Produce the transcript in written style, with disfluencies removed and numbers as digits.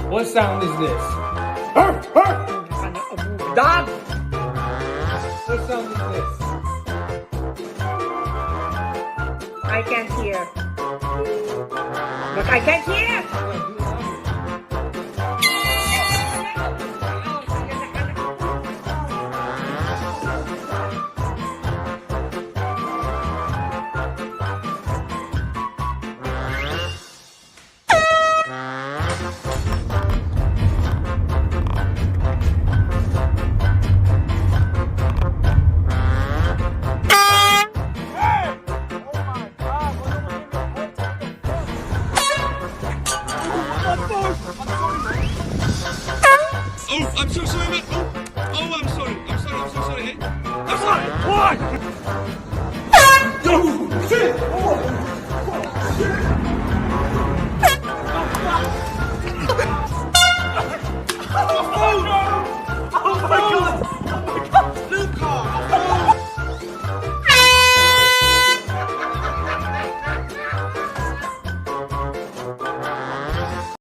What sound is this? Dog! What sound is this? I can't hear. Look, I can't hear! Oh, I'm so sorry, man. Oh, I'm sorry. I'm so sorry. Hey? I'm sorry. What?